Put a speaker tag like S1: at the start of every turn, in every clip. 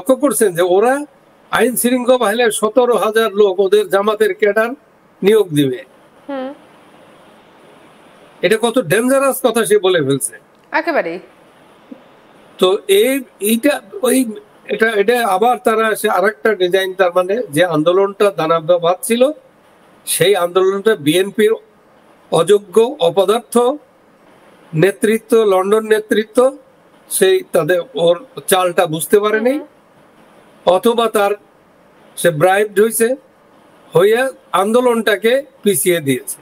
S1: লক্ষ্য করছেন যে ওরা আইন শৃঙ্খলা বাহিনীর 17,000 লোক ওদের জামাতের ক্যাডার নিয়োগ দিবে। এটা কত ডেঞ্জারাস কথা সে বলে ফেলছে
S2: একেবারে।
S1: তো এইটা ওই এটা আবার তারা আরেকটা ডিজাইন, তার মানে যে আন্দোলনটা দানাব্য ছিল সেই আন্দোলনটা বিএনপির অযোগ্য অপদার্থ নেতৃত্ব, লন্ডন নেতৃত্ব সেই তাদের ওর চালটা বুঝতে পারেনি, অথবা তার সে ব্রাইবড হইয়া আন্দোলনটাকে পিছিয়ে দিয়েছে।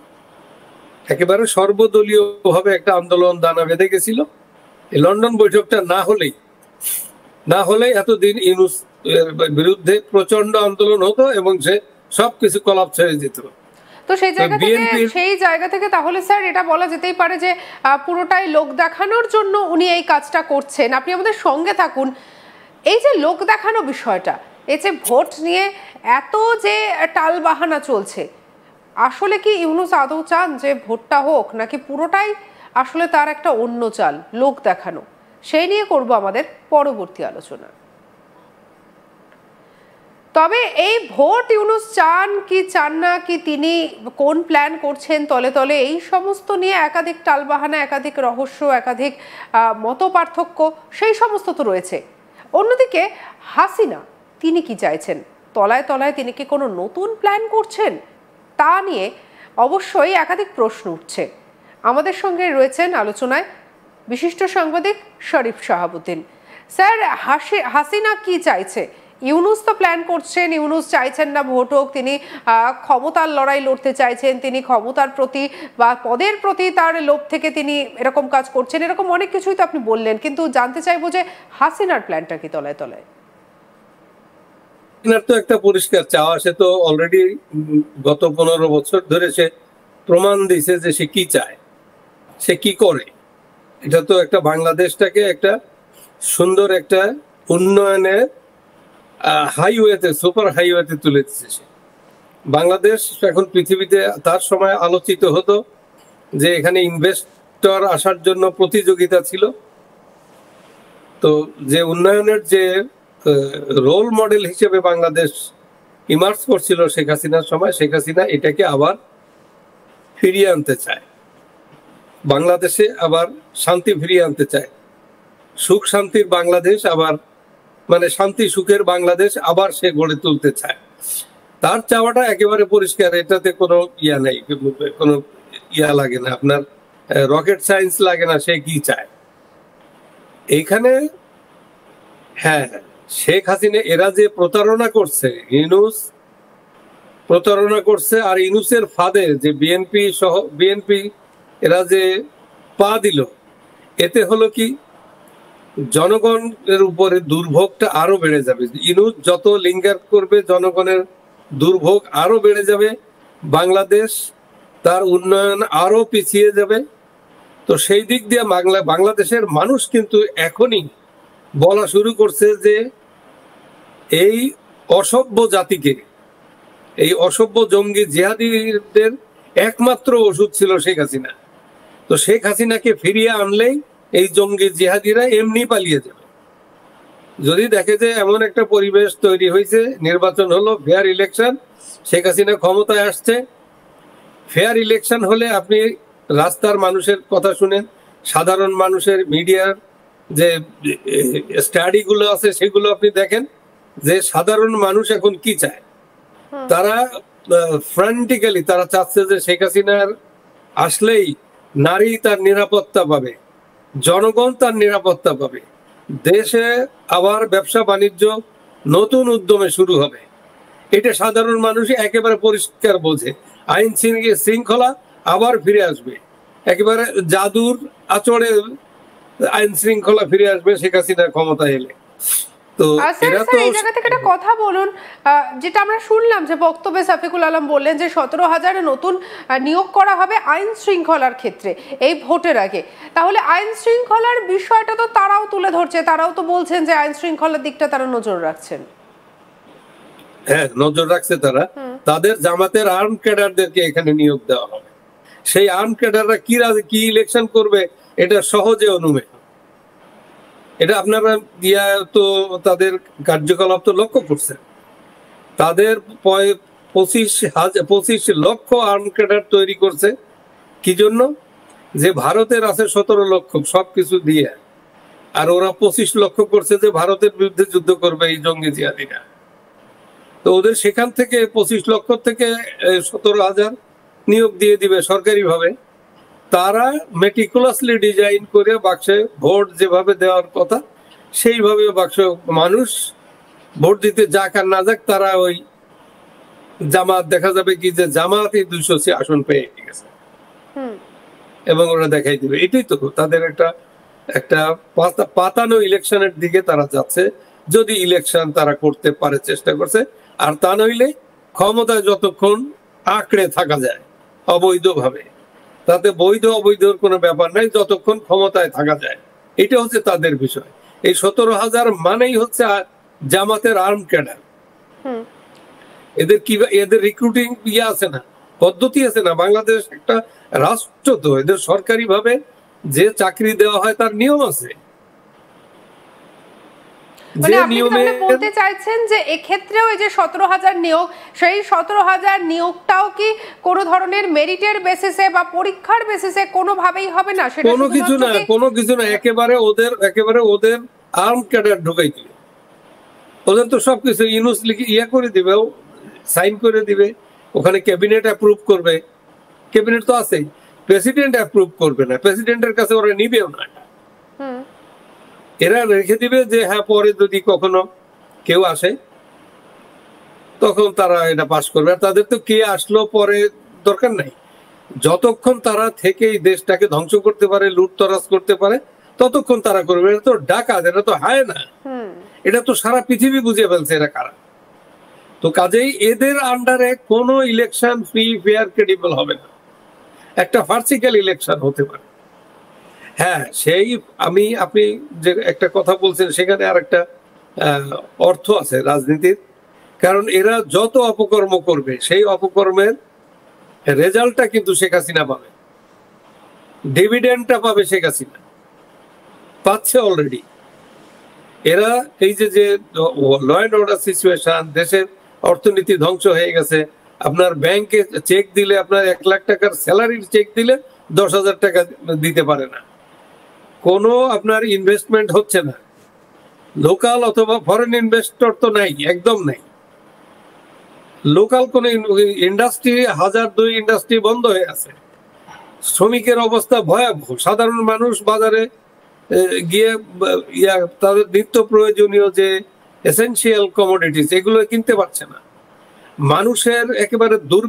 S1: একেবারে সর্বদলীয় ভাবে একটা আন্দোলন দানা বেঁধে গেছিল। এই লন্ডন বৈঠকটা না হলে এতদিন ইউনূস বিরুদ্ধে প্রচন্ড আন্দোলন হতো এবং সে সবকিছু কলাপস হয়ে যেত।
S2: তো সেই জায়গা থেকে তাহলে স্যার এটা বলা যেতেই পারে যে পুরোটাই লোক দেখানোর জন্য উনি এই কাজটা করছেন। আপনি আমাদের সঙ্গে থাকুন। এই যে লোক দেখানো বিষয়টা, এই যে ভোট নিয়ে এত যে টালবাহানা চলছে, আসলে কি ইউনূস আদৌ চান যে ভোটটা হোক, নাকি পুরোটাই আসলে তার একটা অন্য চাল, লোক দেখানো? সেই নিয়ে করব আমাদের পরবর্তী আলোচনা। তবে এই ভোট ইউনূস চান কি চান না, কি তিনি কোন প্ল্যান করছেন তলে তলে, এই সমস্ত নিয়ে একাধিক টালবাহানা, একাধিক রহস্য, একাধিক মত পার্থক্য সেই সমস্ত তো রয়েছে। অন্যদিকে হাসিনা তিনি কি চাইছেন, তলায় তলায় তিনি কি কোনো নতুন প্ল্যান করছেন, তা নিয়ে অবশ্যই একাধিক প্রশ্ন উঠছে। আমাদের সঙ্গে রয়েছেন আলোচনায় বিশিষ্ট সাংবাদিক শরীফ শাহাবুদ্দিন। স্যার, হাসিনা কি চাইছে? ইউনূস তো প্ল্যান করছেন, ইউনূস চাইছেন না ভোট হোক, তিনি ক্ষমতার লড়াই লড়তে চাইছেন, তিনি ক্ষমতার প্রতি বা পদের প্রতি তার লোভ থেকে তিনি এরকম কাজ করছেন, এরকম অনেক কিছুই তো আপনি বললেন। কিন্তু জানতে চাইবো যে হাসিনার প্ল্যানটা কি তলায় তলায়?
S1: তো একটা পরিষ্কার চাওয়া, সে তো অলরেডি গত 15 বছর ধরে সে প্রমাণ দিয়েছে যে সে কি চায়, সে কি করে। এটা তো একটা বাংলাদেশটাকে একটা সুন্দর একটা উন্নয়নের হাইওয়েতে, সুপার হাইওয়েতে তুলে দিচ্ছে সে। বাংলাদেশ এখন পৃথিবীতে তার সময় আলোচিত হতো যে এখানে ইনভেস্টর আসার জন্য প্রতিযোগিতা ছিল। তো যে উন্নয়নের যে রোল মডেল হিসেবে বাংলাদেশ ইমার্জ করছিল শেখ হাসিনার সময়, শেখ হাসিনা এটাকে আবার ফিরিয়ে আনতে চায়। বাংলাদেশে আবার শান্তি ফিরিয়ে আনতে চায়, সুখ শান্তির বাংলাদেশ আবার, মানে শান্তি সুখের বাংলাদেশ আবার সে গড়ে তুলতে চায়। তার চাওয়াটা একেবারে পরিষ্কার, এটাতে কোনো ইয়া নেই, কোনো ইয়া লাগে না, আপনার রকেট সায়েন্স লাগে না সে কি চায়। এইখানে হ্যাঁ, শেখ হাসিনা এরা যে প্রতারণা করছে, ইউনূস প্রতারণা করছে, আর ইউনূসের ফাঁদে যে বিএনপি এরা যে পা দিল, এতে হলো কি জনগণের উপরে দুর্ভোগটা আরো বেড়ে যাবে। ইউনূস যত লিঙ্গার করবে জনগণের দুর্ভোগ আরো বেড়ে যাবে, বাংলাদেশ তার উন্নয়ন আরো পিছিয়ে যাবে। তো সেই দিক দিয়ে বাংলাদেশের মানুষ কিন্তু এখনই বলা শুরু করছে যে এই অসভ্য জাতিকে, এই অসভ্য জঙ্গি জিহাদিদের একমাত্র ওষুধ ছিল শেখ হাসিনা। তো শেখ হাসিনাকে ফিরিয়ে আনলেই এই জঙ্গি জিহাদিরা এমনি পালিয়ে যাবে। যদি দেখে যে এমন একটা পরিবেশ তৈরি হয়েছে, নির্বাচন হলো, ফেয়ার ইলেকশন, শেখ হাসিনা ক্ষমতায় আসছে, ফেয়ার ইলেকশন হলে আপনি রাস্তার মানুষের কথা শুনেন, সাধারণ মানুষের, মিডিয়ার যে স্টাডি গুলো আছে সেগুলো আপনি দেখেন যে সাধারণ মানুষ এখন কি চায়। তারা ফ্রান্টিক্যালি তারা চাচ্ছে যে শেখ হাসিনার আসলেই নারী তার নিরাপত্তা পাবে, জনগণ তার নিরাপত্তা পাবে, দেশে আবার ব্যবসা বাণিজ্য নতুন উদ্যমে শুরু হবে। এটা সাধারণ মানুষ একেবারে পরিষ্কার বোঝে। আইন শৃঙ্খলা আবার ফিরে আসবে, একেবারে জাদুর আচরে আইন শৃঙ্খলা ফিরে আসবে শেখ হাসিনার ক্ষমতা এলে। তো এরা তো
S2: এই জায়গা থেকে একটা কথা বলুন, যেটা আমরা শুনলাম যে বক্তব্যে সাফিকুল আলম বললেন যে 17,000 নতুন নিয়োগ করা হবে আইন শৃঙ্খলার ক্ষেত্রে এই ভোটের আগে। তাহলে আইন শৃঙ্খলার বিষয়টা তো তারাও তুলে ধরছে, তারাও তো বলছেন যে আইন শৃঙ্খলার দিকটা তারা নজর রাখছেন।
S1: হ্যাঁ, নজর রাখছে তারা। তাদের জামাতের আর্ম ক্যাডারদেরকে এখানে নিয়োগ দেওয়া হবে। সেই আর্ম ক্যাডাররা কি ইলেকশন করবে এটা সহজে অনুমেয়। এটা আপনারা তো তাদের কার্যকলাপ তো লক্ষ্য করছেন। তাদের 25 লক্ষ আর্ম ক্যাডার তৈরি করছে কি জন্য? যে ভারতের আছে 17 লক্ষ সবকিছু দিয়ে, আর ওরা 25 লক্ষ করছে যে ভারতের বিরুদ্ধে যুদ্ধ করবে এই জঙ্গি জিহাদিরা। তো ওদের সেখান থেকে 25 লক্ষ থেকে 17,000 নিয়োগ দিয়ে দিবে সরকারি ভাবে। তারা মেটিকুলাসলি ডিজাইন করে বাক্সে ভোট যেভাবে দেওয়ার কথা সেইভাবে বাক্স মানুষ ভোট দিতে যাক আর না যাক, তারা ওই জামাত দেখা যাবে কি যে জামাতই 280 আসন পেয়ে গেছে এবং ওরা দেখাই দিবে। এটাই তো তাদের একটা পাতানো ইলেকশনের দিকে তারা যাচ্ছে। যদি ইলেকশন তারা করতে পারে চেষ্টা করছে, আর তা নইলে ক্ষমতায় যতক্ষণ আঁকড়ে থাকা যায় অবৈধভাবে, তাতে বৈধ অবৈধর কোনো ব্যাপার নাই, যতক্ষণ ক্ষমতায় থাকা যায়, এটা হচ্ছে তাদের বিষয়। এই 17,000 মানেই হচ্ছে জামাতের আর্ম ক্যাডার। এদের রিক্রুটিং আছে না, পদ্ধতি আছে না। বাংলাদেশ একটা রাষ্ট্র, তো এদের সরকারি ভাবে যে চাকরি দেওয়া হয় তার নিয়ম আছে।
S2: মানে আপনি বলতে চাইছেন যে এক্ষেত্রেও এই যে 17,000 নিয়োগ, সেই 17,000 নিয়োগটাও কি কোনো ধরনের মেরিটের বেসিসে বা পরীক্ষার বেসিসে কোনোভাবেই হবে না? সেটা
S1: কোনো কিছু না, একেবারে ওদের আর্ম ক্যাডার ঢুকাই দিবে। ওদের তো সবকিছু ইউনুস লিখে করে দিবে, সাইন করে দিবে, ওখানে ক্যাবিনেট অ্যাপ্রুভ করবে। ক্যাবিনেট তো আছেই, প্রেসিডেন্ট অ্যাপ্রুভ করবে না, প্রেসিডেন্টের কাছে ওরা নিবেও না। এরা রেখে দিবে যে হ্যাঁ পরে যদি কখনো কেউ আসে তখন তারা এটা পাস করবে। আর তাদের তো কে আসলো পরে দরকার নাই, যতক্ষণ তারা থেকে এই দেশটাকে ধ্বংস করতে পারে, লুটতরাজ করতে পারে, ততক্ষণ তারা করবে। এটা তো ডাকাত, এটা তো হায় না, এটা তো সারা পৃথিবী বুঝে ফেলছে এরা কারা। তো কাজেই এদের আন্ডারে কোনো ইলেকশন ফ্রি ফেয়ার ক্রেডিবল হবে না। একটা ফার্সিক্যাল ইলেকশন হতে পারে। হ্যাঁ, সেই আপনি যে একটা কথা বলছেন সেখানে আর একটা অর্থ আছে রাজনীতির। কারণ এরা যত অপকর্ম করবে সেই অপকর্মের রেজাল্টটা কিন্তু শেখ হাসিনা পাবে, ডিভিডেন্ডটা পাবে শেখ হাসিনা, পাচ্ছে অলরেডি। এরা এই যে ল অ্যান্ড অর্ডার সিচুয়েশন, দেশের অর্থনীতি ধ্বংস হয়ে গেছে। আপনার ব্যাংকে চেক দিলে, আপনার 1 লাখ টাকার স্যালারির চেক দিলে 10,000 টাকা দিতে পারে না। কোনো আপনার ইনভেস্টমেন্ট হচ্ছে না, লোকাল অথবা ফরেন ইনভেস্টর তো নাই, একদম নাই। লোকাল কোন ইন্ডাস্ট্রি, 1,002 ইন্ডাস্ট্রি বন্ধ হয়ে আছে। শ্রমিকের অবস্থা ভয়াবহ। সাধারণ মানুষ বাজারে গিয়ে তাদের নিত্য প্রয়োজনীয় যে এসেনশিয়াল কমোডিটিস এগুলো কিনতে পারছে না। মানুষের একেবারে